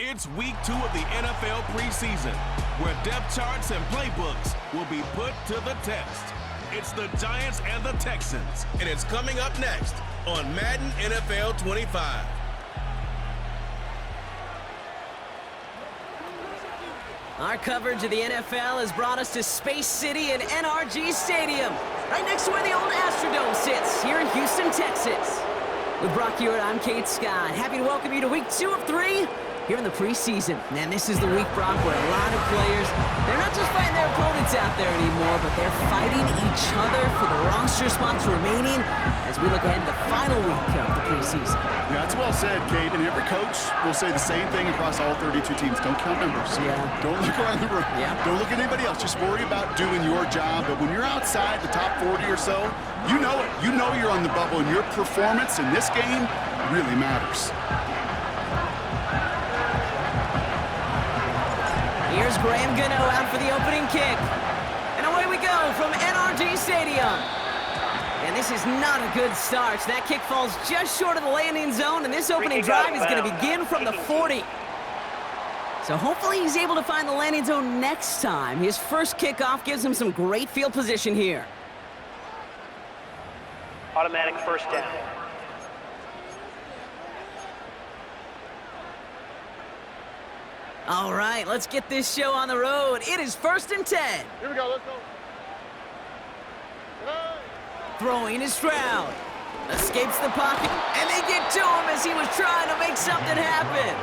It's week 2 of the NFL preseason, where depth charts and playbooks will be put to the test. It's the Giants and the Texans, and it's coming up next on Madden NFL 25. Our coverage of the NFL has brought us to Space City and NRG Stadium, right next to where the old Astrodome sits, here in Houston, Texas. With Brock Hewitt, I'm Kate Scott. Happy to welcome you to week 2 of 3 here in the preseason. And this is the week, Brock, where a lot of players, they're not just fighting their opponents out there anymore, but they're fighting each other for the roster spots remaining as we look ahead to the final week of the preseason. Yeah, that's well said, Kate. And every coach will say the same thing across all 32 teams. Don't count numbers. Yeah. Don't look around the room. Yeah. Don't look at anybody else. Just worry about doing your job. But when you're outside the top 40 or so, you know it. You know you're on the bubble, and your performance in this game really matters. Here's Graham Gano out for the opening kick. And away we go from NRG Stadium. And this is not a good start. That kick falls just short of the landing zone, and this opening drive is going to begin from the 40. So hopefully he's able to find the landing zone next time. His first kickoff gives him some great field position here. Automatic first down. All right, let's get this show on the road. It is 1st and 10. Here we go, let's go. Throwing is Stroud. Escapes the pocket, and they get to him as he was trying to make something happen.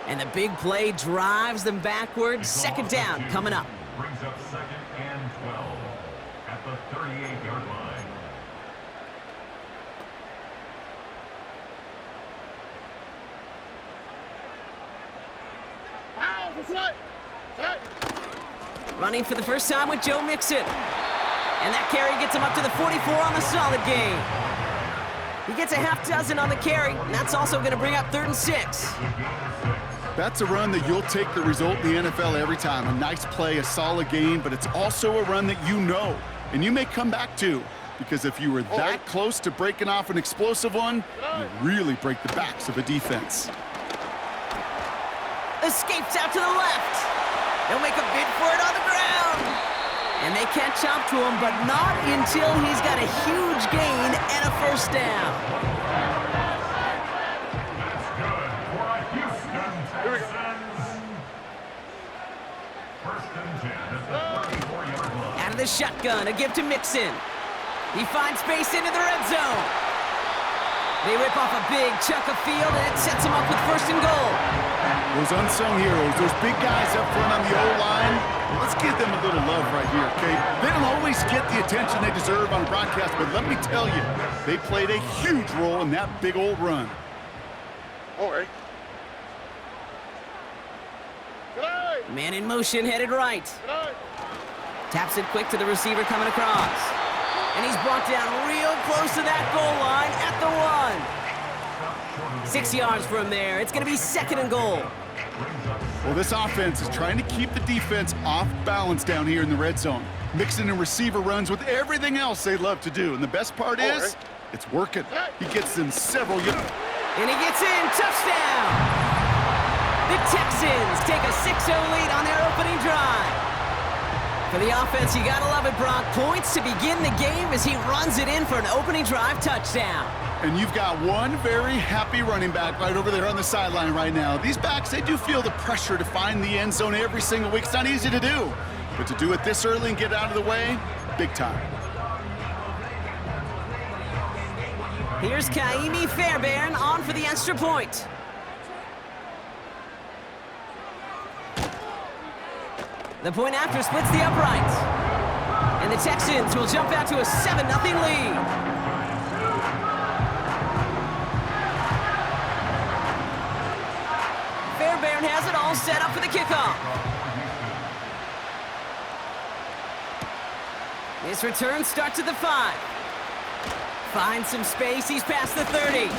And the big play drives them backwards. 2nd down coming up. Brings up 2nd and 12 at the 38-yard line. Running for the first time with Joe Mixon. And that carry gets him up to the 44 on the solid game. He gets a half dozen on the carry, and that's also going to bring up 3rd and 6. That's a run that you'll take the result in the NFL every time. A nice play, a solid game, but it's also a run that you know, and you may come back to. Because if you were that close to breaking off an explosive one, you really break the backs of a defense. Escapes out to the left. They'll make a bid for it on the ground. And they catch up to him, but not until he's got a huge gain and a first down. That's good for a Houston Texans. 1st and 10 at the 34-yard line. Out of the shotgun, a give to Mixon. He finds space into the red zone. They rip off a big chunk of field, and it sets him up with 1st and goal. Those unsung heroes, those big guys up front on the O-line, let's give them a little love right here, okay? They don't always get the attention they deserve on broadcast, but let me tell you, they played a huge role in that big old run. All right. Man in motion, headed right. Taps it quick to the receiver coming across. And he's brought down real close to that goal line at the 1. 6 yards from there. It's going to be 2nd and goal. Well, this offense is trying to keep the defense off balance down here in the red zone, mixing in receiver runs with everything else they love to do. And the best part is, it's working. He gets them several yards. And he gets in. Touchdown! The Texans take a 6-0 lead on their opening drive. For the offense, you gotta love it, Brock. Points to begin the game as he runs it in for an opening drive touchdown. And you've got one very happy running back right over there on the sideline right now. These backs, they do feel the pressure to find the end zone every single week. It's not easy to do, but to do it this early and get out of the way, big time. Here's Kaimi Fairbairn on for the extra point. The point after splits the uprights. And the Texans will jump out to a 7-0 lead. Fairbairn has it all set up for the kickoff. This return starts at the 5. Finds some space, he's past the 30.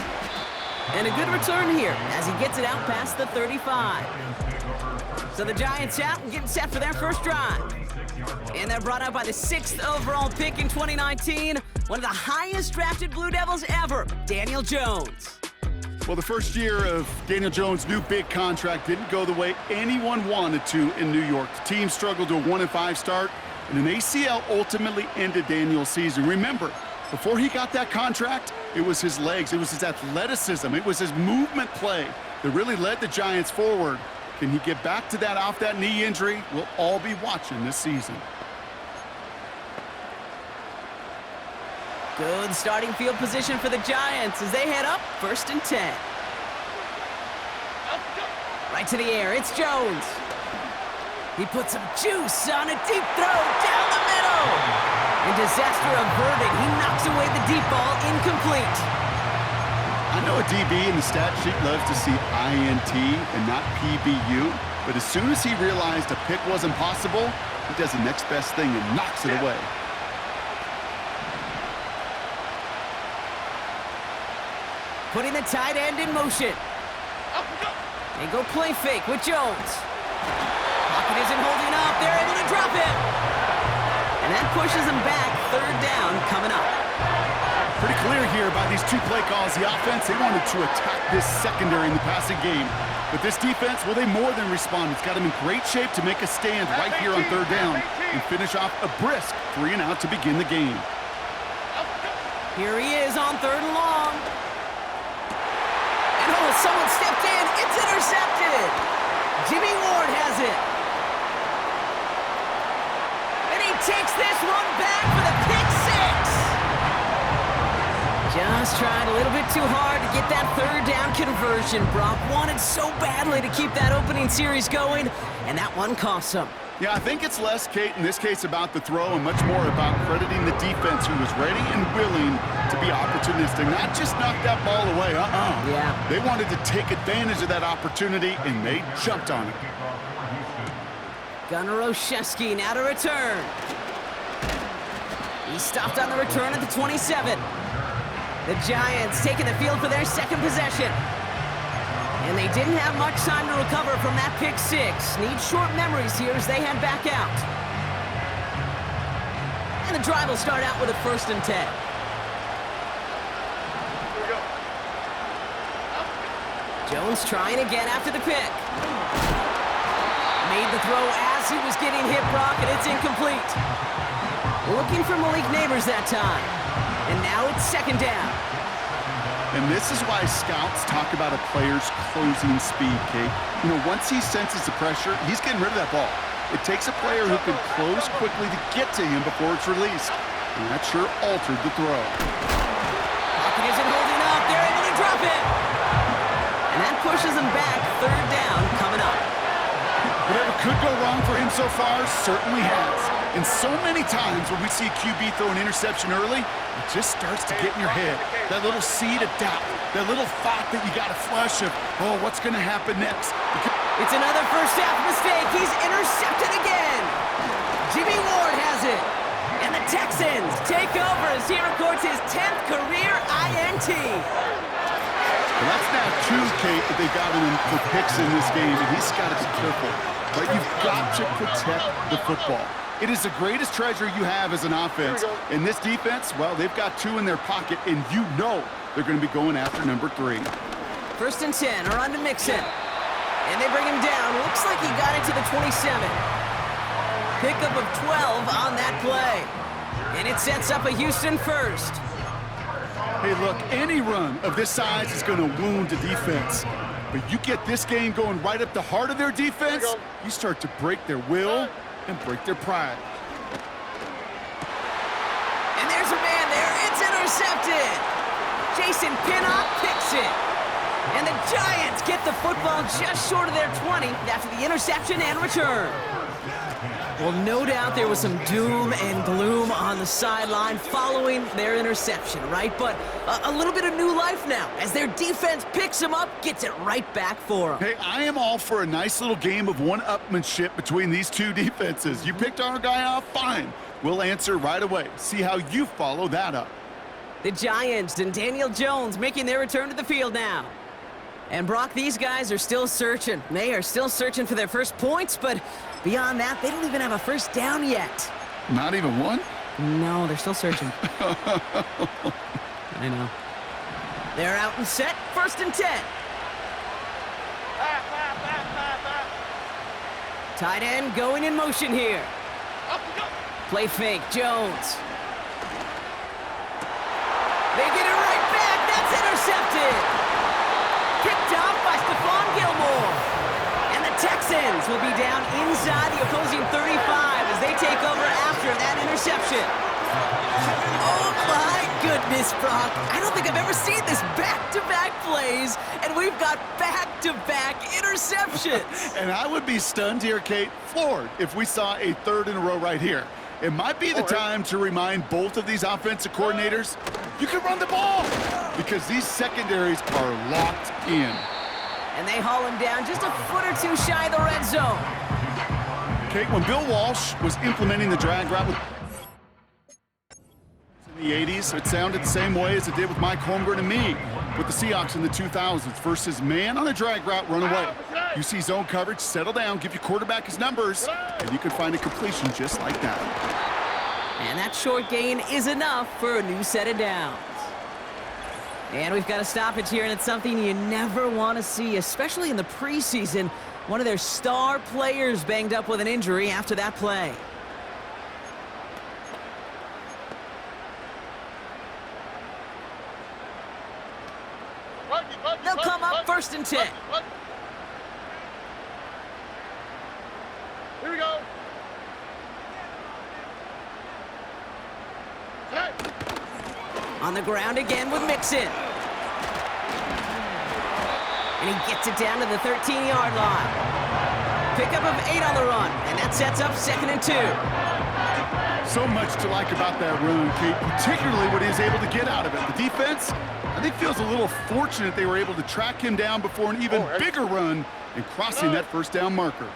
And a good return here as he gets it out past the 35. So the Giants out and getting set for their first drive. And they're brought out by the 6th overall pick in 2019. One of the highest drafted Blue Devils ever, Daniel Jones. Well, the first year of Daniel Jones' new big contract didn't go the way anyone wanted to in New York. The team struggled to a 1-5 start, and an ACL ultimately ended Daniel's season. Remember, before he got that contract, it was his legs, it was his athleticism, it was his movement play that really led the Giants forward. Can he get back to that off that knee injury? We'll all be watching this season. Good starting field position for the Giants as they head up 1st and 10. Right to the air, it's Jones. He puts some juice on a deep throw down the middle. And disaster averted, he knocks away the deep ball, incomplete. I know a DB in the stat sheet loves to see INT and not PBU, but as soon as he realized a pick wasn't possible, he does the next best thing and knocks it away. Putting the tight end in motion. They go play fake with Jones. Pocket isn't holding up. They're able to drop it. And that pushes them back. 3rd down coming up. Pretty clear here by these 2 play calls. The offense, they wanted to attack this secondary in the passing game. But this defense, well, they more than respond. It's got them in great shape to make a stand right here on 3rd down and finish off a brisk 3 and out to begin the game. Here he is on 3rd and long. And oh, someone stepped in. It's intercepted. Jimmy Ward has it. And he takes this one back for the pick 6. Just tried a little bit too hard to get that 3rd down conversion. Brock wanted so badly to keep that opening series going, and that one cost him. Yeah, I think it's less, Kate, in this case about the throw and much more about crediting the defense who was ready and willing to be opportunistic, not just knock that ball away. Yeah. They wanted to take advantage of that opportunity, and they jumped on it. Gunnar Olszewski now to return. He stopped on the return at the 27. The Giants taking the field for their 2nd possession. And they didn't have much time to recover from that pick 6. Need short memories here as they head back out. And the drive will start out with a 1st and 10. Jones trying again after the pick. Made the throw as he was getting hit, Brock, and it's incomplete. Looking for Malik Neighbors that time. And now it's 2nd down. And this is why scouts talk about a player's closing speed, Kate. You know, once he senses the pressure, he's getting rid of that ball. It takes a player who can close quickly to get to him before it's released. And that sure altered the throw. Pocket isn't holding up. They're able to drop it. And that pushes them back. 3rd down coming up. Whatever could go wrong for him so far certainly has. And so many times when we see QB throw an interception early, it just starts to get in your head. That little seed of doubt, that little thought that you got to flush of, oh, what's going to happen next? It's another first half mistake. He's intercepted again. Jimmy Ward has it. And the Texans take over as he records his 10th career INT. Well, that's now 2, Kate, that they got him for picks in this game, and he's got to be careful. Right? You've got to protect the football. It is the greatest treasure you have as an offense. In this defense, well, they've got 2 in their pocket, and you know they're going to be going after number 3. 1st and 10, a run to Mixon. And they bring him down. Looks like he got it to the 27. Pickup of 12 on that play. And it sets up a Houston 1st. Hey, look, any run of this size is going to wound the defense. But you get this game going right up the heart of their defense, you start to break their will and break their pride. And there's a man there. It's intercepted. Jason Pinnock picks it. And the Giants get the football just short of their 20 after the interception and return. Well, no doubt there was some doom and gloom on the sideline following their interception, right? But a little bit of new life now as their defense picks them up, gets it right back for them. Hey, I am all for a nice little game of one-upmanship between these 2 defenses. You picked our guy off, fine. We'll answer right away. See how you follow that up. The Giants and Daniel Jones making their return to the field now. And Brock, these guys are still searching. They are still searching for their first points, but beyond that, they don't even have a first down yet. Not even one? No, they're still searching. I know. They're out and set, 1st and 10. Tight end going in motion here. Play fake, Jones. They get it right back, that's intercepted. Picked off by Stephon Gilmore. And the Texans will be down inside the opposing 35 as they take over after that interception. Oh my goodness, Brock. I don't think I've ever seen this back-to-back plays, and we've got back-to-back interceptions. And I would be stunned here, Kate, floored, if we saw a 3rd in a row right here. It might be the time to remind both of these offensive coordinators, you can run the ball, because these secondaries are locked in. And they haul him down just a foot or two shy of the red zone. Kate, when Bill Walsh was implementing the drag route in the 80s, it sounded the same way as it did with Mike Holmgren and me with the Seahawks in the 2000s versus man on a drag route, run away. You see zone coverage, settle down, give your quarterback his numbers, and you can find a completion just like that. And that short gain is enough for a new set of downs. And we've got a stoppage here, and it's something you never want to see, especially in the preseason. One of their star players banged up with an injury after that play. They'll come up 1st and 10. Here we go. Hey. On the ground again with Mixon. And he gets it down to the 13-yard line. Pickup of 8 on the run, and that sets up 2nd and 2. So much to like about that run, Kate, particularly what he was able to get out of it. The defense, I think, feels a little fortunate they were able to track him down before an even bigger run and crossing that 1st down marker.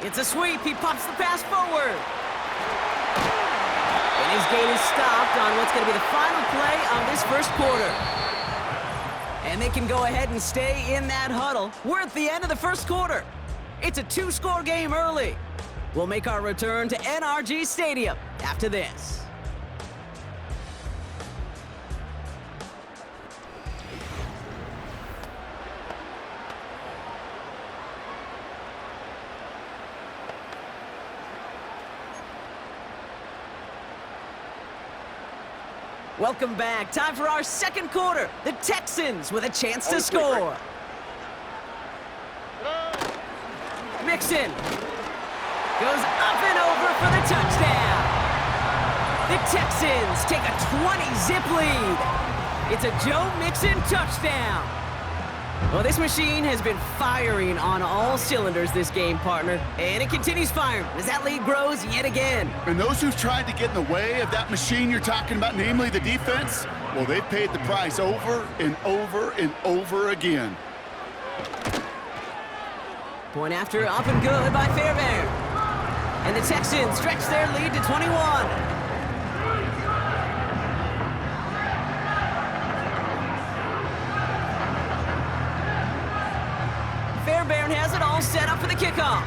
It's a sweep. He pops the pass forward. And his gain is stopped on what's going to be the final play of this 1st quarter. And they can go ahead and stay in that huddle. We're at the end of the 1st quarter. It's a 2-score game early. We'll make our return to NRG Stadium after this. Welcome back. Time for our 2nd quarter. The Texans with a chance to score. Mixon goes up and over for the touchdown. The Texans take a 20-zip lead. It's a Joe Mixon touchdown. Well, this machine has been firing on all cylinders this game, partner. And it continues firing as that lead grows yet again. And those who've tried to get in the way of that machine you're talking about, namely the defense, well, they've paid the price over and over and over again. Point after up and good by Fairbairn. And the Texans stretch their lead to 21. Fairbairn has it all set up for the kickoff.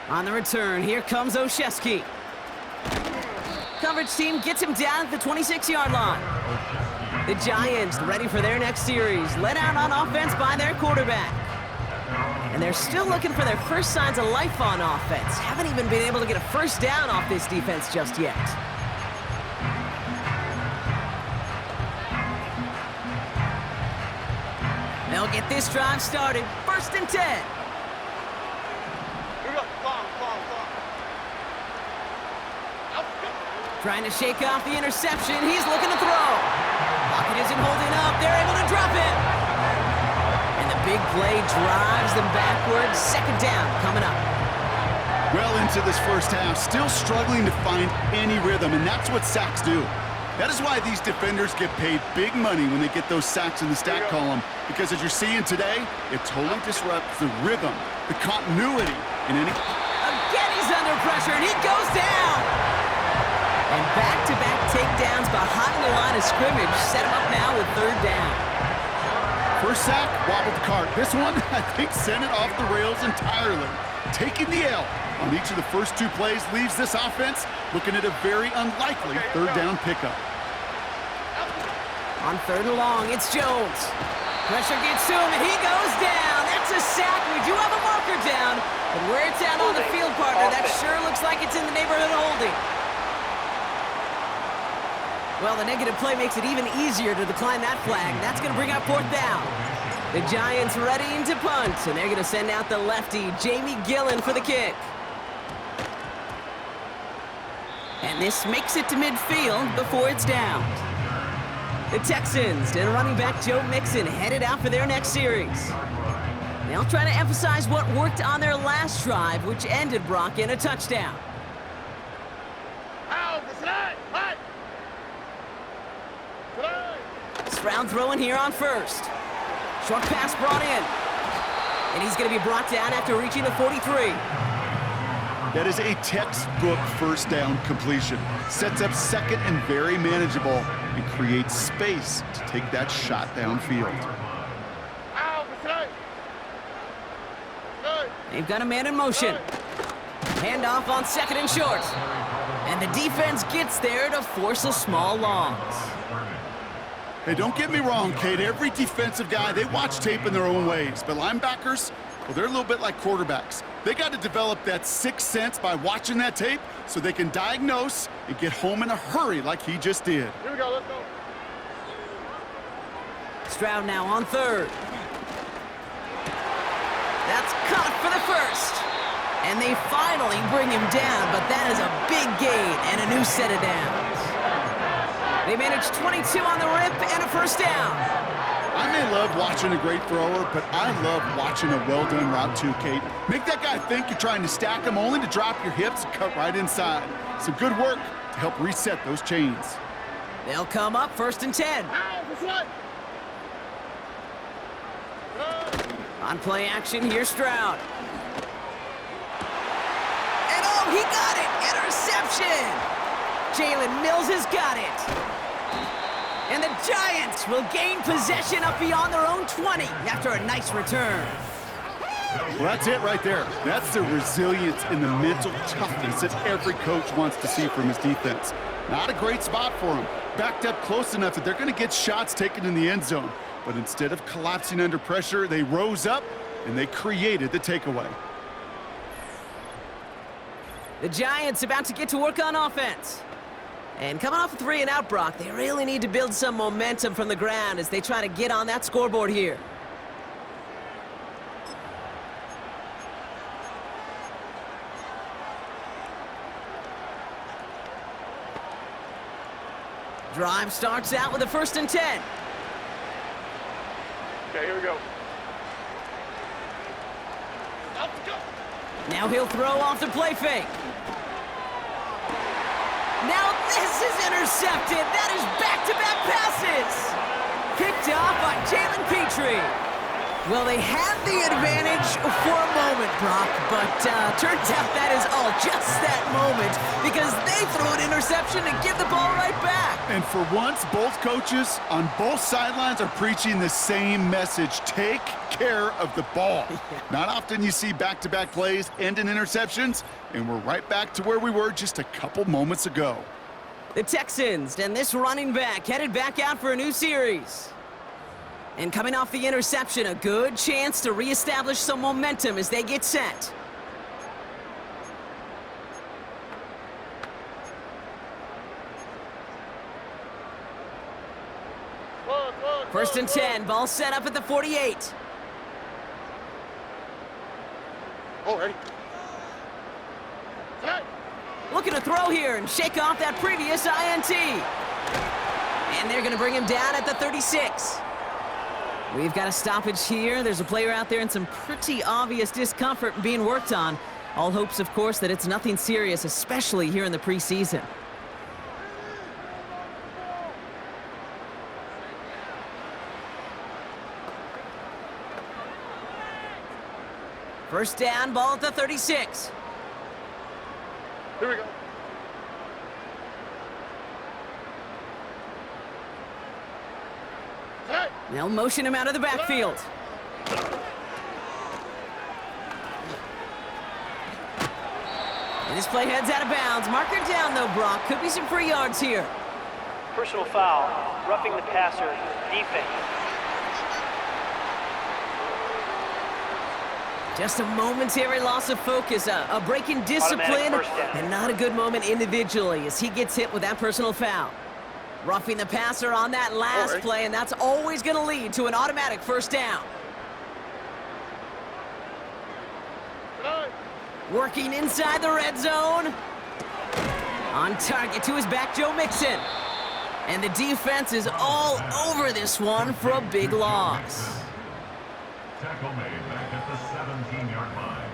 On the return, here comes Olszewski. Coverage team gets him down at the 26-yard line. The Giants ready for their next series, led out on offense by their quarterback. And they're still looking for their first signs of life on offense. Haven't even been able to get a 1st down off this defense just yet. They'll get this drive started. 1st and 10. Trying to shake off the interception. He's looking to throw. Pocket isn't holding up. They're able to drop it. And the big play drives them backwards. 2nd down coming up. Well into this 1st half, still struggling to find any rhythm, and that's what sacks do. That is why these defenders get paid big money when they get those sacks in the stat column, because as you're seeing today, it totally disrupts the rhythm, the continuity in any... Again, he's under pressure, and he goes down! And back-to-back takedowns behind the line of scrimmage set him up now with 3rd down. 1st sack, wobbled the cart. This one, I think, sent it off the rails entirely. Taking the L on each of the first 2 plays leaves this offense looking at a very unlikely third down pickup. On 3rd and long, it's Jones. Pressure gets to him, and he goes down. That's a sack. We do have a marker down, but where it's at on the field, partner, that sure looks like it's in the neighborhood of holding. Well, the negative play makes it even easier to decline that flag. That's going to bring up 4th down. The Giants readying to punt, and they're going to send out the lefty, Jamie Gillen, for the kick. And this makes it to midfield before it's down. The Texans and running back Joe Mixon headed out for their next series. They'll try to emphasize what worked on their last drive, which ended, Brock, in a touchdown. Stroud throwing here on 1st. Short pass brought in. And he's going to be brought down after reaching the 43. That is a textbook first down completion. Sets up 2nd and very manageable and creates space to take that shot downfield. They've got a man in motion. Handoff on 2nd and short. And the defense gets there to force a small loss. Hey, don't get me wrong, Kate. Every defensive guy, they watch tape in their own ways. But linebackers, well, they're a little bit like quarterbacks. They got to develop that 6th sense by watching that tape so they can diagnose and get home in a hurry like he just did. Here we go, let's go. Stroud now on 3rd. That's caught for the 1st. And they finally bring him down, but that is a big gain and a new set of downs. They managed 22 on the rip and a 1st down. I may love watching a great thrower, but I love watching a well-done route too, Kate. Make that guy think you're trying to stack him only to drop your hips and cut right inside. Some good work to help reset those chains. They'll come up 1st and 10. On play action, here's Stroud. And oh, he got it! Interception! Jalen Mills has got it. And the Giants will gain possession up beyond their own 20 after a nice return. Well, that's it right there. That's the resilience and the mental toughness that every coach wants to see from his defense. Not a great spot for him. Backed up close enough that they're going to get shots taken in the end zone. But instead of collapsing under pressure, they rose up and they created the takeaway. The Giants about to get to work on offense. And coming off a 3 and out, Brock, they really need to build some momentum from the ground as they try to get on that scoreboard here. Drive starts out with a 1st and 10. Okay, here we go. Now he'll throw off the play fake. Now this is intercepted. That is back-to-back passes. Picked off by Jalen Petrie. Well, they had the advantage for a moment, Brock, but turns out that is all just that moment because they threw an interception and give the ball right back. And for once, both coaches on both sidelines are preaching the same message. Take care of the ball. Not often you see back-to-back plays end in interceptions, and we're right back to where we were just a couple moments ago. The Texans and this running back headed back out for a new series. And coming off the interception, a good chance to reestablish some momentum as they get set. First and 10, ball set up at the 48. Oh, ready. Looking to throw here and shake off that previous INT. And they're going to bring him down at the 36. We've got a stoppage here. There's a player out there in some pretty obvious discomfort being worked on. All hopes, of course, that it's nothing serious, especially here in the preseason. First down, ball at the 36. Here we go. They'll motion him out of the backfield. And this play heads out of bounds. Marker down, though, Brock. Could be some free yards here. Personal foul, roughing the passer, defense. Just a momentary loss of focus, a break in discipline, and not a good moment individually as he gets hit with that personal foul. Roughing the passer on that last play, and that's always going to lead to an automatic first down. Working inside the red zone. On target to his back, Joe Mixon. And the defense is all over this one for a big loss. Tackle made back at the 17-yard line.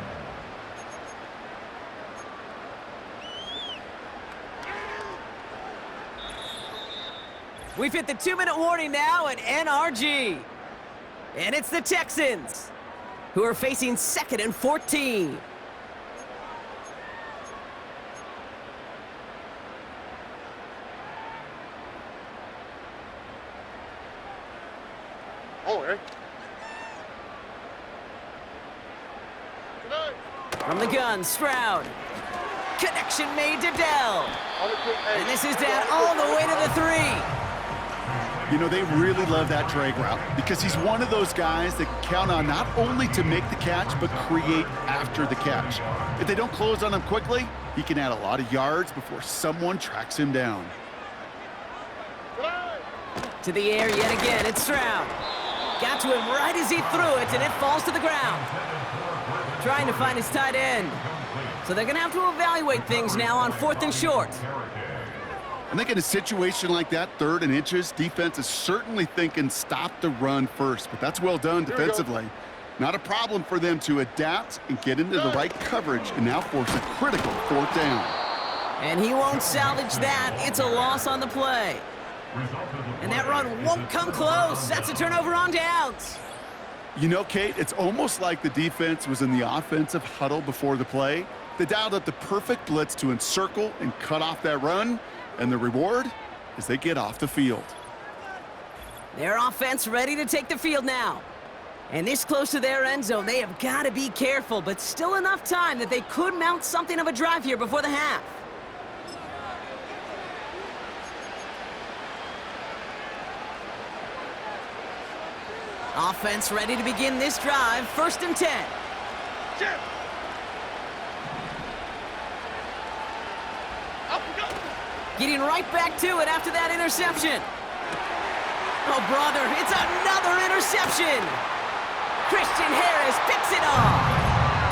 We've hit the 2-minute warning now at NRG. And it's the Texans, who are facing 2nd and 14. Oh, Eric. From the gun, Stroud. Connection made to Dell. And this is down all the way to the 3. You know, they really love that drag route because he's one of those guys that can count on not only to make the catch, but create after the catch. If they don't close on him quickly, he can add a lot of yards before someone tracks him down. To the air yet again, it's Stroud. Got to him right as he threw it, and it falls to the ground. Trying to find his tight end. So they're going to have to evaluate things now on 4th and short. I think in a situation like that, 3rd and inches, defense is certainly thinking stop the run first, but that's well done defensively. Not a problem for them to adapt and get into the right coverage and now force a critical 4th down. And he won't salvage that. It's a loss on the play. And that run won't come close. That's a turnover on downs. You know, Kate, it's almost like the defense was in the offensive huddle before the play. They dialed up the perfect blitz to encircle and cut off that run, and the reward is they get off the field. Their offense ready to take the field now. And this close to their end zone, they have got to be careful, but still enough time that they could mount something of a drive here before the half. Offense ready to begin this drive. 1st and 10. Getting right back to it after that interception. Oh, brother, it's another interception. Christian Harris picks it off.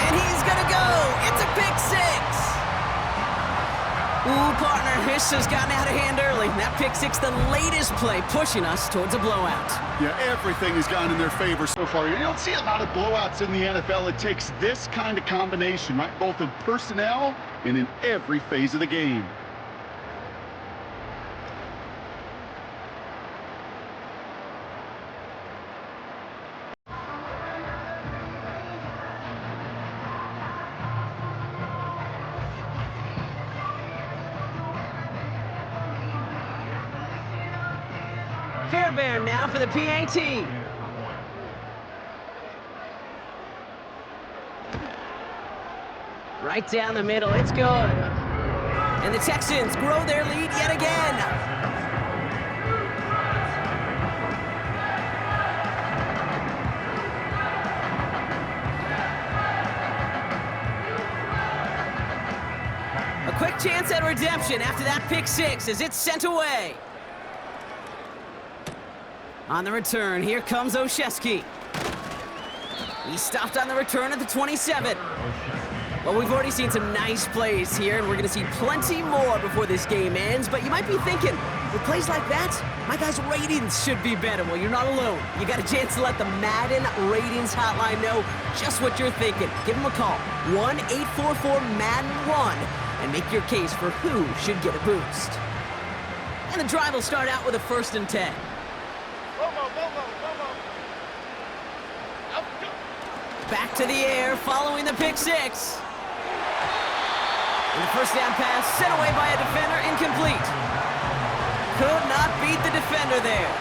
And he's going to go. It's a pick 6. Ooh, partner, this has gotten out of hand early. That pick 6, the latest play, pushing us towards a blowout. Yeah, everything has gone in their favor so far. You don't see a lot of blowouts in the NFL. It takes this kind of combination, right? Both in personnel and in every phase of the game. Fairbairn now for the PAT. Right down the middle, it's good. And the Texans grow their lead yet again. A quick chance at redemption after that pick 6 as it's sent away. On the return, here comes Olszewski. He stopped on the return at the 27. Well, we've already seen some nice plays here, and we're going to see plenty more before this game ends. But you might be thinking, with plays like that, my guys' ratings should be better. Well, you're not alone. You got a chance to let the Madden Ratings Hotline know just what you're thinking. Give them a call, 1-844-MADDEN-1, and make your case for who should get a boost. And the drive will start out with a 1st and 10. Back to the air, following the pick 6. And the first down pass sent away by a defender, incomplete. Could not beat the defender there.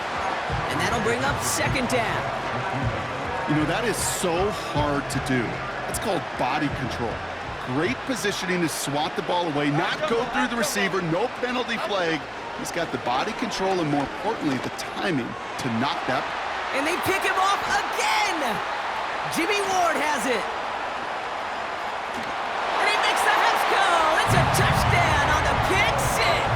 And that'll bring up 2nd down. You know, that is so hard to do. It's called body control. Great positioning to swat the ball away, not go through the receiver, no penalty flag. He's got the body control and, more importantly, the timing to knock that. And they pick him off again! Jimmy Ward has it. And he makes the Hefco. It's a touchdown on the pick six.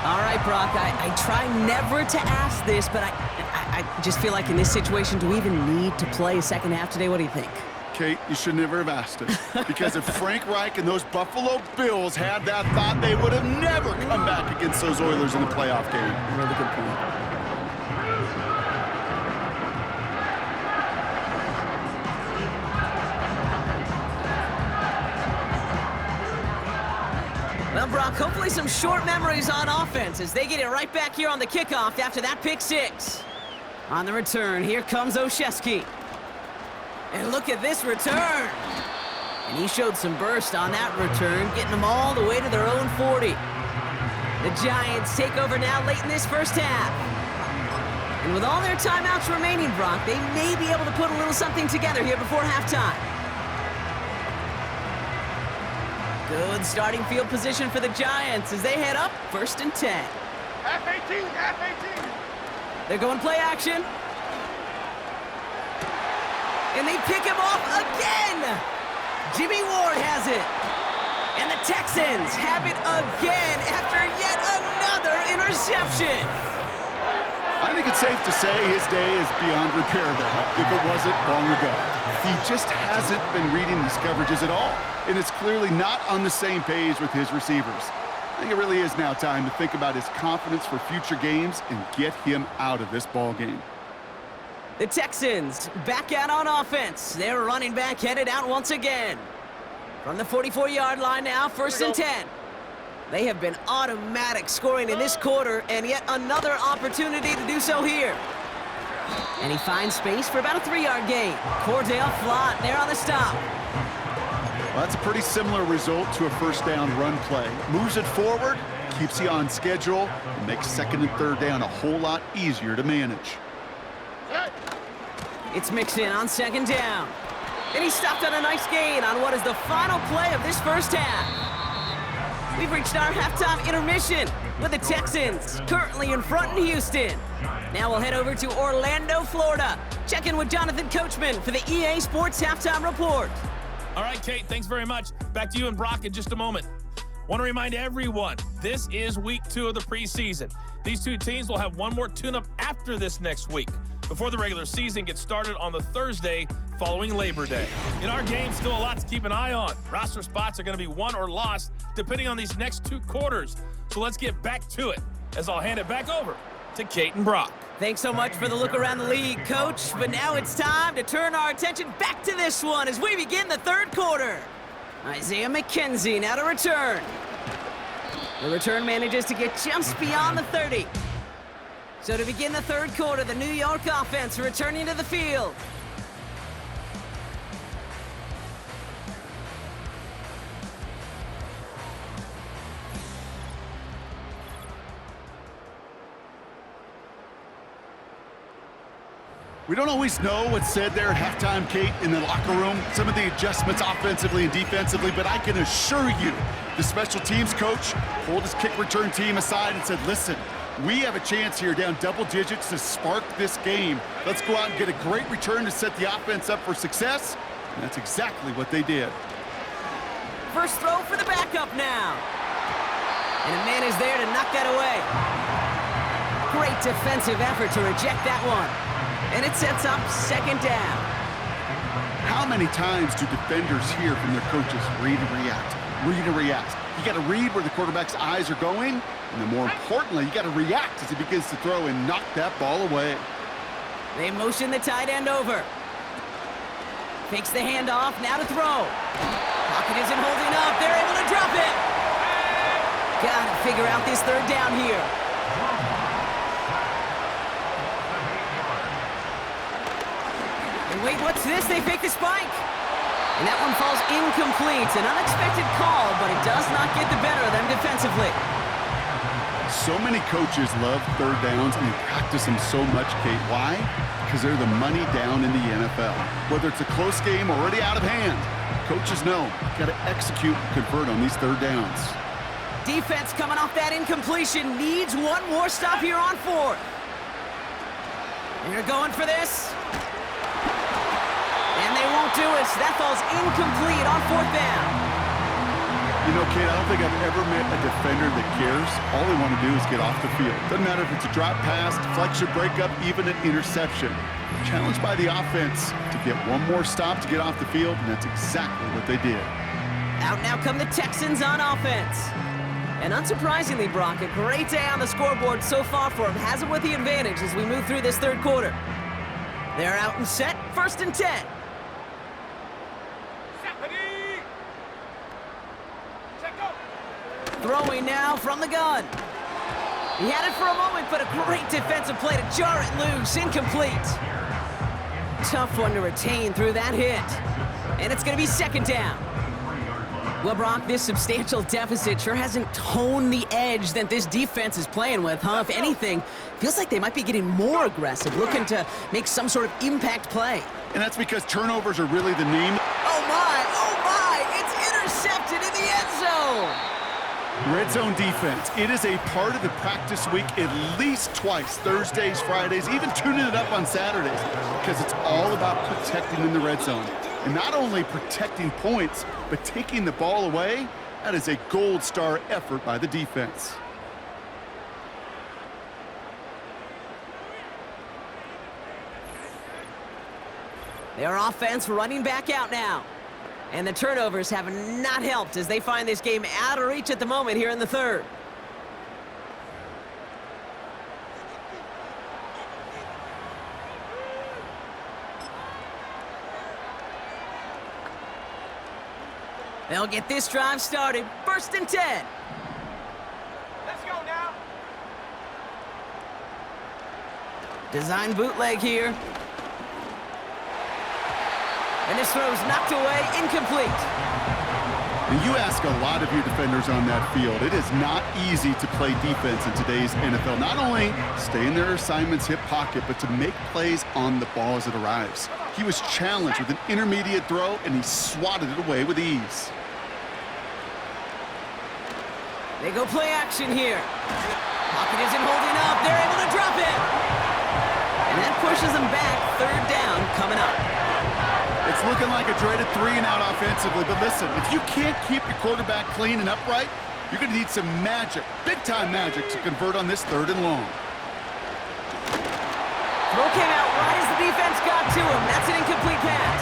All right, Brock, I try never to ask this, but I just feel like in this situation, do we even need to play a second half today? What do you think? Kate, you should never have asked us. Because if Frank Reich and those Buffalo Bills had that thought, they would have never come back against those Oilers in the playoff game. Really good point. Well, Brock, hopefully some short memories on offense as they get it right back here on the kickoff after that pick six. On the return, here comes Olszewski. And look at this return. And he showed some burst on that return, getting them all the way to their own 40. The Giants take over now late in this first half. And with all their timeouts remaining, Brock, they may be able to put a little something together here before halftime. Good starting field position for the Giants as they head up 1st and 10. Half 18, half 18. They're going play action. And they pick him off again! Jimmy Ward has it. And the Texans have it again after yet another interception. I think it's safe to say his day is beyond repair there, if it wasn't long ago. He just hasn't been reading these coverages at all, and it's clearly not on the same page with his receivers. I think it really is now time to think about his confidence for future games and get him out of this ball game. The Texans back out on offense. Their running back headed out once again. From the 44-yard line now, 1st and 10. They have been automatic scoring in this quarter, and yet another opportunity to do so here. And he finds space for about a 3-yard gain. Cordell Flott there on the stop. Well, that's a pretty similar result to a first down run play. Moves it forward, keeps you on schedule, and makes 2nd and 3rd down a whole lot easier to manage. It's Mixon on 2nd down. And he stopped on a nice gain on what is the final play of this first half. We've reached our halftime intermission with the Texans currently in front in Houston. Now we'll head over to Orlando, Florida. Check in with Jonathan Coachman for the EA Sports Halftime Report. All right, Kate, thanks very much. Back to you and Brock in just a moment. Want to remind everyone, this is week 2 of the preseason. These two teams will have one more tune-up after this next week, before the regular season gets started on the Thursday following Labor Day. In our game, still a lot to keep an eye on. Roster spots are going to be won or lost depending on these next 2 quarters. So let's get back to it, as I'll hand it back over to Kate and Brock. Thanks so much for the look around the league, Coach. But now it's time to turn our attention back to this one as we begin the 3rd quarter. Isaiah McKenzie now to return. The return manages to get just beyond the 30. So to begin the 3rd quarter, the New York offense returning to the field. We don't always know what's said there at halftime, Kate, in the locker room, some of the adjustments offensively and defensively, but I can assure you the special teams coach pulled his kick return team aside and said, listen, we have a chance here down double digits to spark this game. Let's go out and get a great return to set the offense up for success, and that's exactly what they did. First throw for the backup now. And a man is there to knock that away. Great defensive effort to reject that one. And it sets up 2nd down. How many times do defenders hear from their coaches, read and react, read and react? You got to read where the quarterback's eyes are going, and then more importantly, you got to react as he begins to throw and knock that ball away. They motion the tight end over. Fakes the handoff, now to throw. Pocket isn't holding up, they're able to drop it. Gotta figure out this 3rd down here. And wait, what's this? They fake the spike. And that one falls incomplete. An unexpected call, but it does not get the better of them defensively. So many coaches love third downs and they practice them so much, Kate. Why? Because they're the money down in the NFL. Whether it's a close game already out of hand, coaches know you've got to execute and convert on these third downs. Defense coming off that incompletion needs one more stop here on fourth. And you're going for this. And they won't do it. That falls incomplete on fourth down. You know, Kate, I don't think I've ever met a defender that cares. All they want to do is get off the field. Doesn't matter if it's a drop pass, deflection, breakup, even an interception. Challenged by the offense to get one more stop to get off the field, and that's exactly what they did. Out now come the Texans on offense. And unsurprisingly, Brock, a great day on the scoreboard so far for him. Has him with the advantage as we move through this third quarter. They're out and set, 1st and 10. Throwing now from the gun. He had it for a moment, but a great defensive play to jar it loose. Incomplete. Tough one to retain through that hit. And it's going to be 2nd down. Well, Brock, this substantial deficit sure hasn't toned the edge that this defense is playing with, huh? If anything, feels like they might be getting more aggressive, looking to make some sort of impact play. And that's because turnovers are really the name. Oh, my, it's intercepted in the end zone. Red zone defense. It is a part of the practice week at least twice, Thursdays, Fridays, even tuning it up on Saturdays, because it's all about protecting in the red zone. And not only protecting points, but taking the ball away. That is a gold star effort by the defense. Their offense running back out now. And the turnovers have not helped as they find this game out of reach at the moment here in the third. They'll get this drive started. 1st and 10. Let's go now. Design bootleg here. And this throw's knocked away, incomplete. And you ask a lot of your defenders on that field. It is not easy to play defense in today's NFL. Not only stay in their assignment's hip pocket, but to make plays on the ball as it arrives. He was challenged with an intermediate throw, and he swatted it away with ease. They go play action here. Pocket isn't holding up. They're able to drop it. And that pushes them back. 3rd down coming up. It's looking like a dreaded 3-and-out offensively, but listen, if you can't keep your quarterback clean and upright, you're going to need some magic, big-time magic, to convert on this 3rd and long. Throw came out right as the defense got to him. That's an incomplete pass.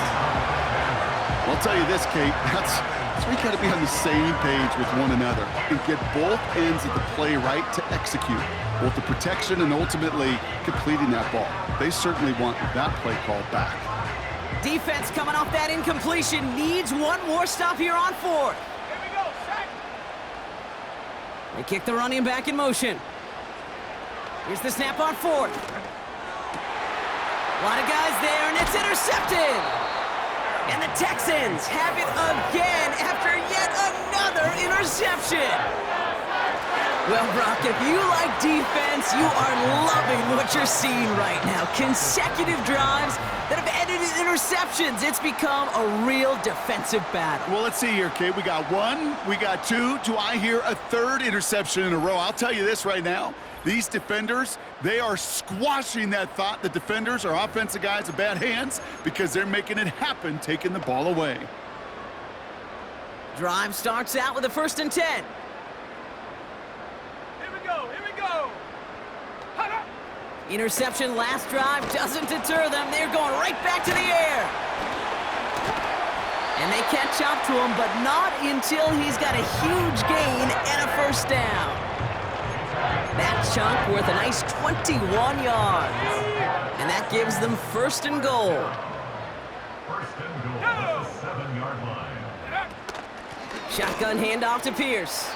Well, I'll tell you this, Kate, that's we got to be on the same page with one another and get both ends of the play right to execute, both the protection and ultimately completing that ball. They certainly want that play called back. Defense coming off that incompletion needs one more stop here on 4th. Here we go, sack. They kick the running back in motion. Here's the snap on 4th. A lot of guys there, and it's intercepted. And the Texans have it again after yet another interception. Well, Brock, if you like defense, you are loving what you're seeing right now. Consecutive drives that have ended in interceptions. It's become a real defensive battle. Well, let's see here, Kate. We got 1, we got 2. Do I hear a 3rd interception in a row? I'll tell you this right now. These defenders, they are squashing that thought the defenders are offensive guys with bad hands because they're making it happen, taking the ball away. Drive starts out with a 1st and 10. Here we go. Interception last drive doesn't deter them. They're going right back to the air. And they catch up to him, but not until he's got a huge gain and a 1st down. That chunk worth a nice 21 yards. And that gives them 1st and goal. 1st and goal at the 7-yard line. Shotgun handoff to Pierce.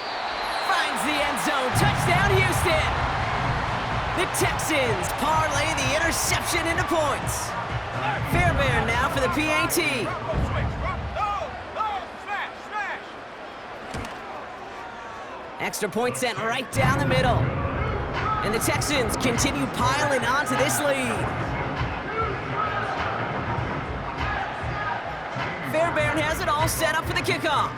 Finds the end zone. Touchdown, Houston. The Texans parlay the interception into points. Fairbairn now for the PAT. Extra point sent right down the middle. And the Texans continue piling onto this lead. Fairbairn has it all set up for the kickoff.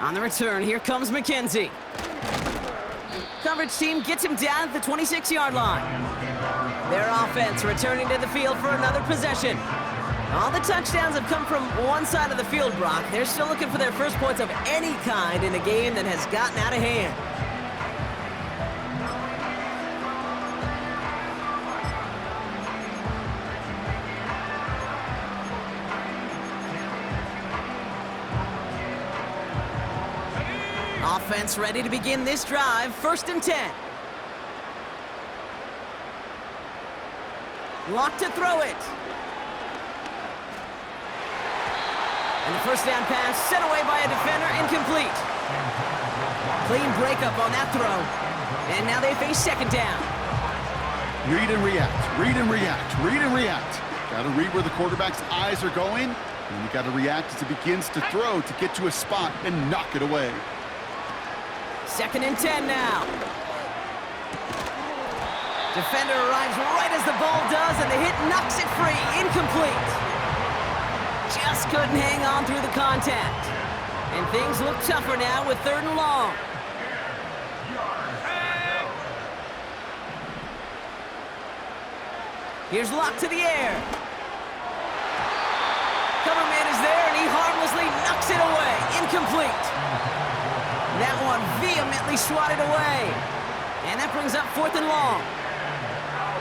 On the return, here comes McKenzie. Coverage team gets him down at the 26-yard line. Their offense returning to the field for another possession. All the touchdowns have come from one side of the field, Brock. They're still looking for their first points of any kind in a game that has gotten out of hand. Offense ready to begin this drive. 1st and 10. Lock to throw it. And the first down pass sent away by a defender, incomplete. Clean breakup on that throw. And now they face 2nd down. Read and react, read and react, read and react. Got to read where the quarterback's eyes are going, and you got to react as it begins to throw to get to a spot and knock it away. 2nd and 10 now. Defender arrives right as the ball does, and the hit knocks it free. Incomplete. Just couldn't hang on through the contact. And things look tougher now with 3rd and long. Here's Locke to the air. Cover man is there, and he harmlessly knocks it away. Incomplete. That one vehemently swatted away. And that brings up 4th and long.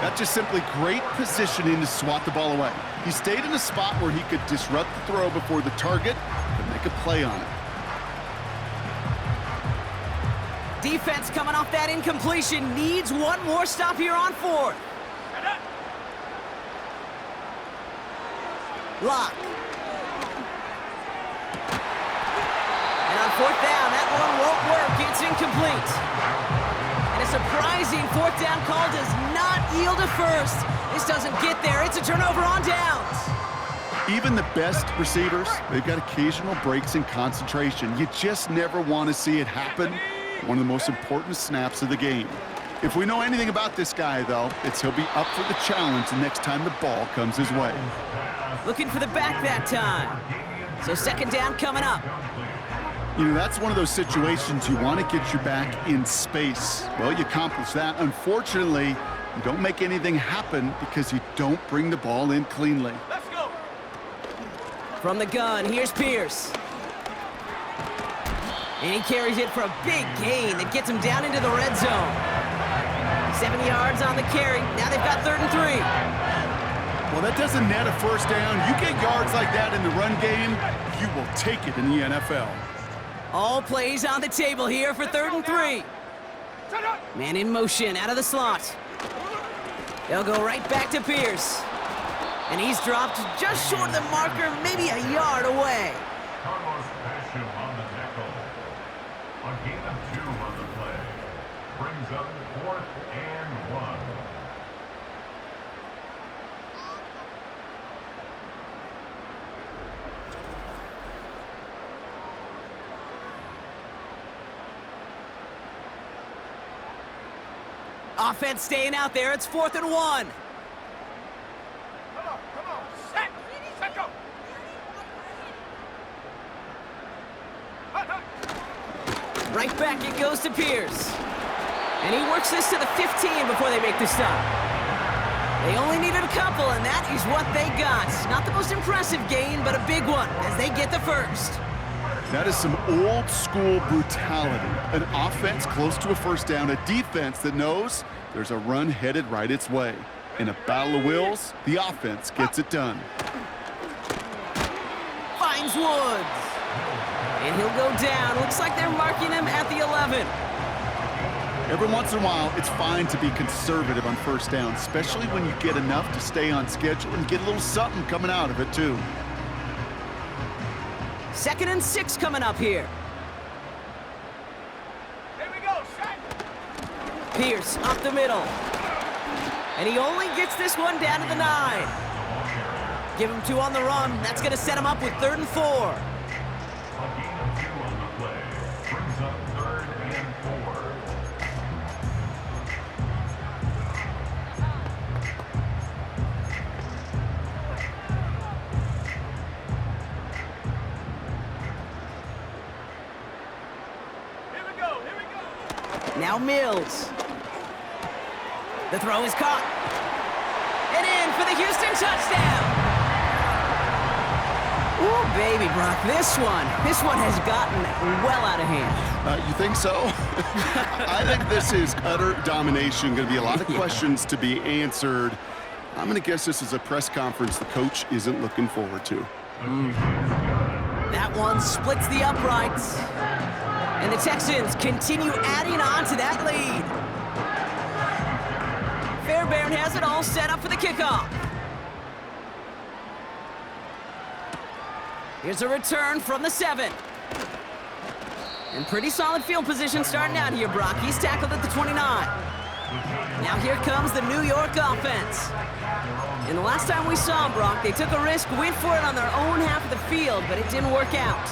That's just simply great positioning to swat the ball away. He stayed in a spot where he could disrupt the throw before the target could make a play on it. Defense coming off that incompletion needs one more stop here on 4th. Lock. And on 4th down, that one won't work. It's incomplete. And a surprising 4th down call does not yield a first. This doesn't get there. It's a turnover on downs. Even the best receivers, they've got occasional breaks in concentration. You just never want to see it happen. One of the most important snaps of the game. If we know anything about this guy, though, it's he'll be up for the challenge the next time the ball comes his way. Looking for the back that time. So 2nd down coming up. You know, that's one of those situations you want to get your back in space. Well, you accomplish that. Unfortunately, you don't make anything happen because you don't bring the ball in cleanly. Let's go. From the gun, here's Pierce. And he carries it for a big gain that gets him down into the red zone. 7 yards on the carry. Now they've got 3rd and 3. Well, that doesn't net a first down. You get yards like that in the run game, you will take it in the NFL. All plays on the table here for 3rd and 3. Man in motion out of the slot. They'll go right back to Pierce. And he's dropped just short of the marker, maybe a yard away. Carlos passed him on the nickel. A gain of 2 on the play. Brings up 4th and 1. Offense staying out there. It's 4th and 1. Come on. Set, go. Right back it goes to Pierce. And he works this to the 15 before they make the stop. They only needed a couple, and that is what they got. Not the most impressive gain, but a big one as they get the first. That is some old school brutality. An offense close to a first down, a defense that knows there's a run headed right its way. In a battle of wills, the offense gets it done. Finds Woods. And he'll go down. Looks like they're marking him at the 11. Every once in a while, it's fine to be conservative on first down, especially when you get enough to stay on schedule and get a little something coming out of it, too. 2nd and 6 coming up here. Here we go, set. Pierce up the middle. And he only gets this one down to the 9. Give him 2 on the run. That's going to set him up with 3rd and 4. A gain of 2 on the play. Brings up 3rd and 4. Here we go, here we go. Now Mills. The throw is caught. And in for the Houston touchdown. Ooh, baby, Brock, this one has gotten well out of hand. You think so? I think this is utter domination. Going to be a lot of questions to be answered. I'm going to guess this is a press conference the coach isn't looking forward to. That one splits the uprights. And the Texans continue adding on to that lead. Fairbairn has it all set up for the kickoff. Here's a return from the 7. And pretty solid field position starting out here, Brock. He's tackled at the 29. Now here comes the New York offense. And the last time we saw them, Brock, they took a risk, went for it on their own half of the field, but it didn't work out.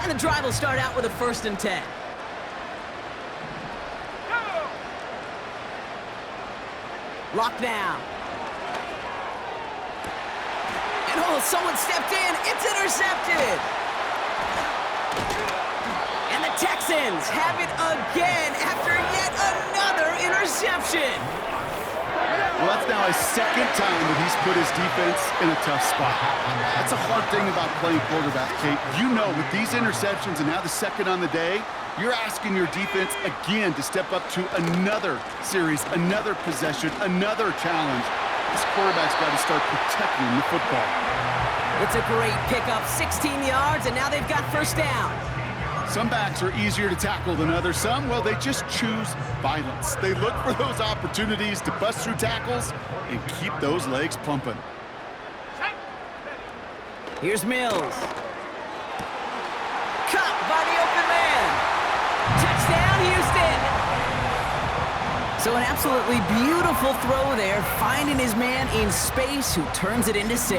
And the drive will start out with a 1st and 10. Locked down. And oh, someone stepped in. It's intercepted. And the Texans have it again after yet another interception. Well, that's now his 2nd time that he's put his defense in a tough spot. That's a hard thing about playing quarterback, Kate. You know, with these interceptions and now the 2nd on the day, you're asking your defense again to step up to another series, another possession, another challenge. This quarterback's got to start protecting the football. It's a great pickup, 16 yards, and now they've got 1st down. Some backs are easier to tackle than others. Some, well, they just choose violence. They look for those opportunities to bust through tackles and keep those legs pumping. Here's Mills. Caught by the open man. Touchdown, Houston. So an absolutely beautiful throw there, finding his man in space who turns it into 6.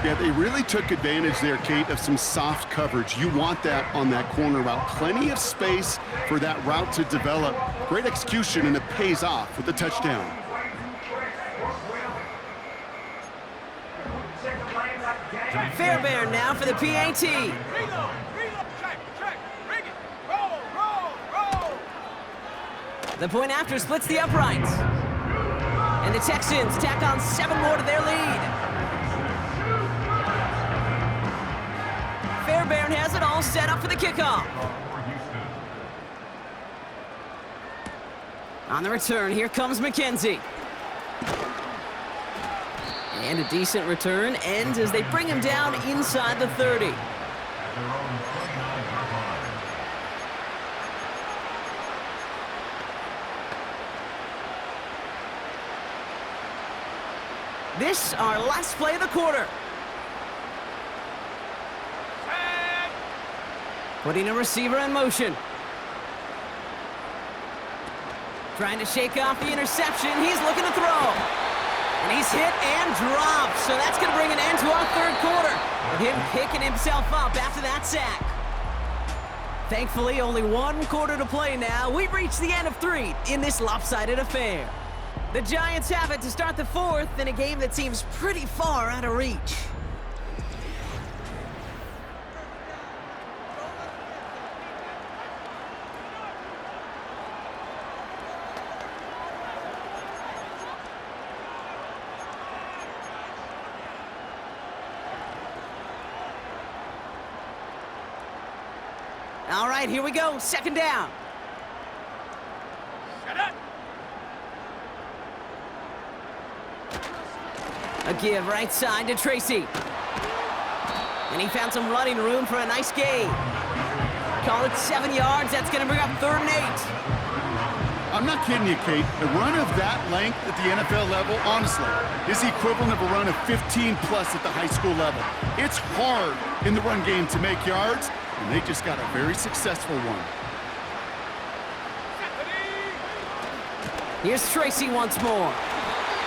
Yeah, they really took advantage there, Kate, of some soft coverage. You want that on that corner route. Plenty of space for that route to develop. Great execution, and it pays off with the touchdown. Fairbairn now for the PAT. Reload, check, bring it, roll. The point after splits the uprights. And the Texans tack on 7 more to their lead. Fairbairn has it all set up for the kickoff. On the return, here comes McKenzie. And a decent return ends as they bring him down inside the 30. This, our last play of the quarter. Putting a receiver in motion. Trying to shake off the interception. He's looking to throw. And he's hit and dropped. So that's going to bring an end to our 3rd quarter. With him picking himself up after that sack. Thankfully, only 1 quarter to play now. We've reached the end of 3 in this lopsided affair. The Giants have it to start the 4th in a game that seems pretty far out of reach. All right, here we go. 2nd down. Shut up. A give right side to Tracy. And he found some running room for a nice gain. Call it 7 yards. That's going to bring up 3rd and 8. I'm not kidding you, Kate. A run of that length at the NFL level, honestly, is the equivalent of a run of 15-plus at the high school level. It's hard in the run game to make yards, and they just got a very successful one. Here's Tracy once more.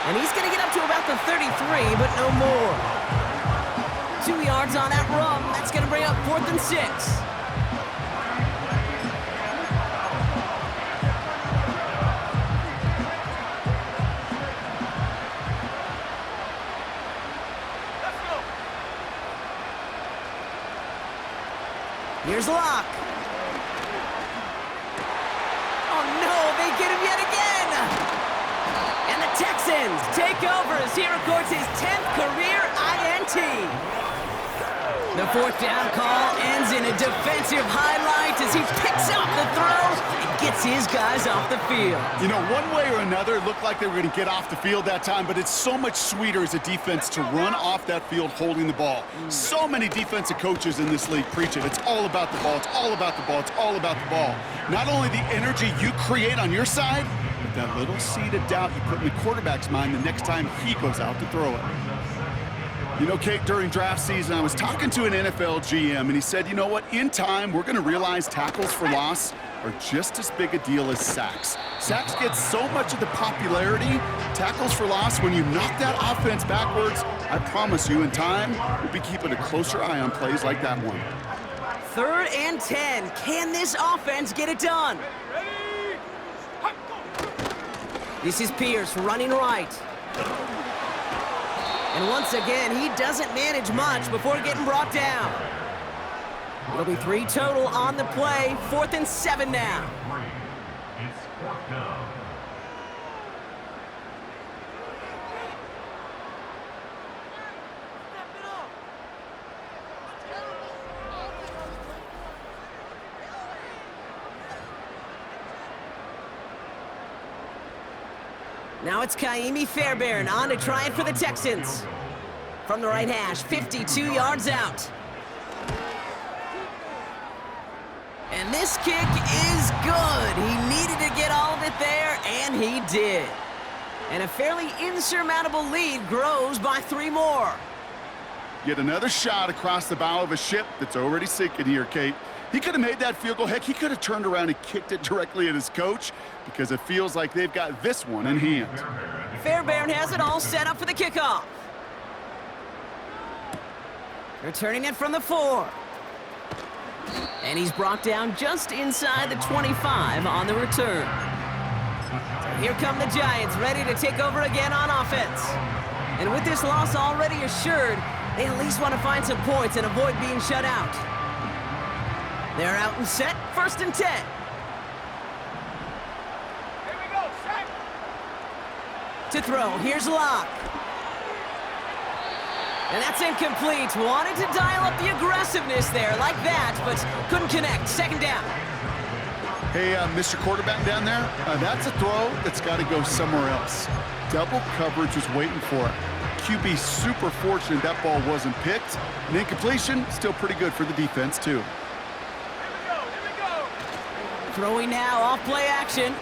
And he's going to get up to about the 33, but no more. 2 yards on that run. That's going to bring up 4th and 6. Here's Locke. Oh no, they get him yet again! And the Texans take over as he records his 10th career INT. The fourth down call ends in a defensive highlight as he picks up the throw and gets his guys off the field. You know, one way or another, it looked like they were going to get off the field that time, but it's so much sweeter as a defense to run off that field holding the ball. So many defensive coaches in this league preach it. It's all about the ball. It's all about the ball. It's all about the ball. Not only the energy you create on your side, but that little seed of doubt you put in the quarterback's mind the next time he goes out to throw it. You know, Kate, during draft season, I was talking to an NFL GM, and he said, you know what, in time, we're going to realize tackles for loss are just as big a deal as sacks. Sacks get so much of the popularity. Tackles for loss, when you knock that offense backwards, I promise you, in time, we'll be keeping a closer eye on plays like that one. 3rd and 10. Can this offense get it done? This is Pierce running right. And once again, he doesn't manage much before getting brought down. It'll be 3 total on the play. 4th and 7 now. It's 4th down. Now it's Kaimi Fairbairn on to try it for the Texans. From the right hash, 52 yards out. And this kick is good. He needed to get all of it there, and he did. And a fairly insurmountable lead grows by 3 more. Yet another shot across the bow of a ship that's already sinking here, Kate. He could have made that field goal. Heck, he could have turned around and kicked it directly at his coach because it feels like they've got this one in hand. Fairbairn has it all set up for the kickoff. Returning it from the 4. And he's brought down just inside the 25 on the return. So here come the Giants, ready to take over again on offense. And with this loss already assured, they at least want to find some points and avoid being shut out. They're out and set, 1st and 10. Here we go, set. To throw, here's Locke. And that's incomplete. Wanted to dial up the aggressiveness there like that, but couldn't connect. 2nd down. Hey, Mr. Quarterback down there, that's a throw that's got to go somewhere else. Double coverage was waiting for it. QB super fortunate that ball wasn't picked. And incompletion, still pretty good for the defense, too. Throwing now, off play action.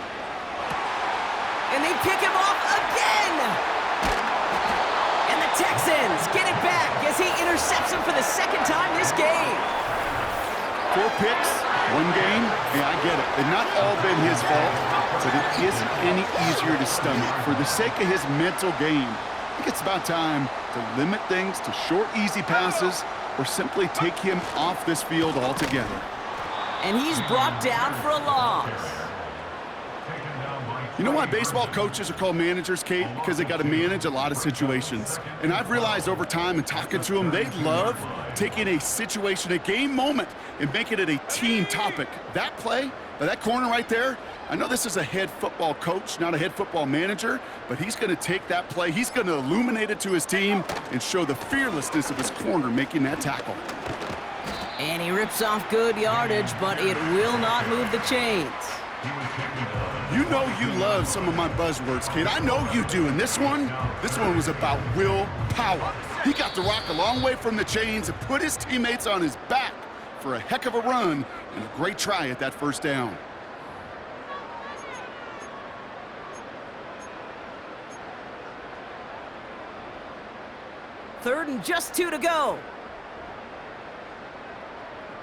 And they pick him off again! And the Texans get it back as he intercepts him for the 2nd time this game. 4 picks, 1 game. Yeah, I get it. They've not all been his fault, but it isn't any easier to stomach. For the sake of his mental game, I think it's about time to limit things to short, easy passes or simply take him off this field altogether. And he's brought down for a loss. You know why baseball coaches are called managers, Kate? Because they got to manage a lot of situations. And I've realized over time and talking to them, they love taking a situation, a game moment, and making it a team topic. That play, that corner right there, I know this is a head football coach, not a head football manager, but he's going to take that play, he's going to illuminate it to his team and show the fearlessness of his corner making that tackle. And he rips off good yardage, but it will not move the chains. You know you love some of my buzzwords, Kate. I know you do. And this one was about willpower. He got the rock a long way from the chains and put his teammates on his back for a heck of a run and a great try at that 1st down. Third and just 2 to go.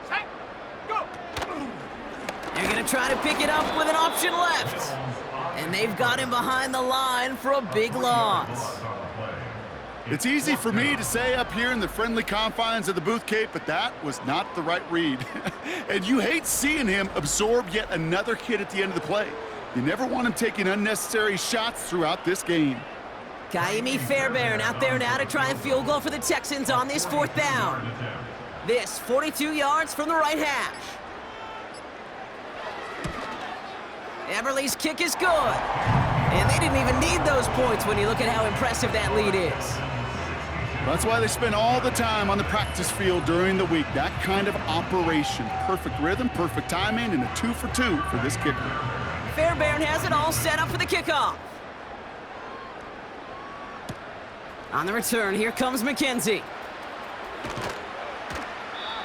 Set. Go. They're going to try to pick it up with an option left. And they've got him behind the line for a big loss. It's easy for me to say up here in the friendly confines of the booth, Kate, but that was not the right read. And you hate seeing him absorb yet another hit at the end of the play. You never want him taking unnecessary shots throughout this game. Kaimi Fairbairn out there now to try a field goal for the Texans on this 4th down. This 42 yards from the right hash. Eberle's kick is good. And they didn't even need those points when you look at how impressive that lead is. That's why they spend all the time on the practice field during the week. That kind of operation. Perfect rhythm, perfect timing, and a 2 for 2 for this kicker. Fairbairn has it all set up for the kickoff. On the return, here comes McKenzie.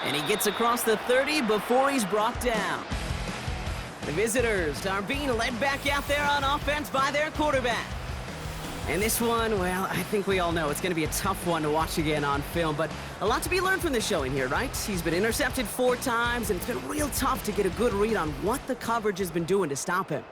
And he gets across the 30 before he's brought down. The visitors are being led back out there on offense by their quarterback. And this one, well, I think we all know it's going to be a tough one to watch again on film, but a lot to be learned from this showing here, right? He's been intercepted 4 times, and it's been real tough to get a good read on what the coverage has been doing to stop him.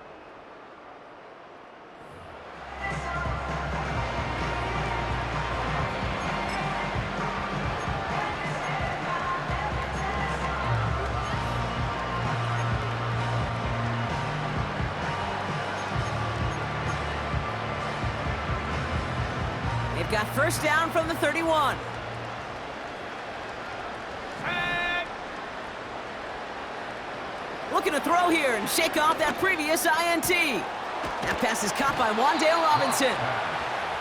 They've got first down from the 31. Looking to throw here and shake off that previous INT. That pass is caught by Wandale Robinson.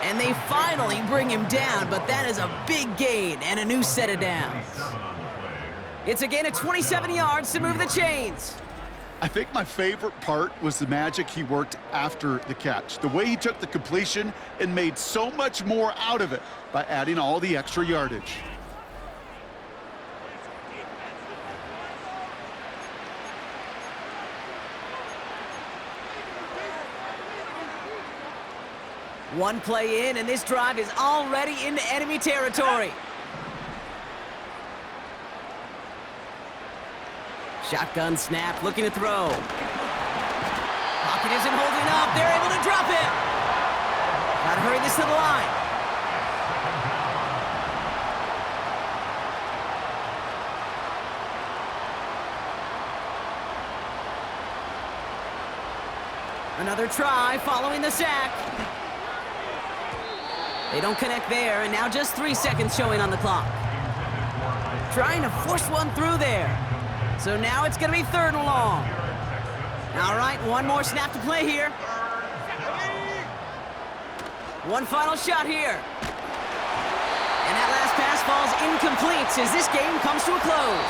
And they finally bring him down, but that is a big gain and a new set of downs. It's a gain of 27 yards to move the chains. I think my favorite part was the magic he worked after the catch. The way he took the completion and made so much more out of it by adding all the extra yardage. One play in, and this drive is already into enemy territory. Shotgun snap, looking to throw. Pocket isn't holding up. They're able to drop it. Got to hurry this to the line. Another try following the sack. They don't connect there, and now just 3 seconds showing on the clock. Trying to force one through there. So now it's going to be 3rd and long. All right, one more snap to play here. One final shot here. And that last pass falls incomplete as this game comes to a close.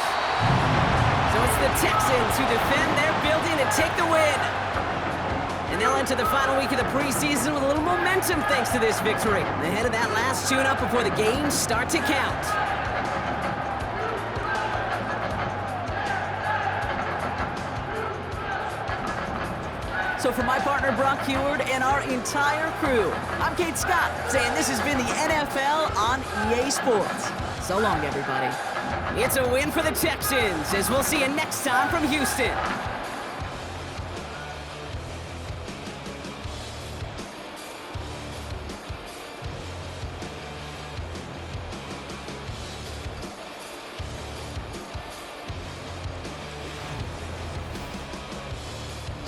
So it's the Texans who defend their building to take the win. And they'll enter the final week of the preseason with a little momentum thanks to this victory. Ahead of that last tune-up before the games start to count. So for my partner Brock Heward and our entire crew, I'm Kate Scott saying this has been the NFL on EA Sports. So long, everybody. It's a win for the Texans as we'll see you next time from Houston.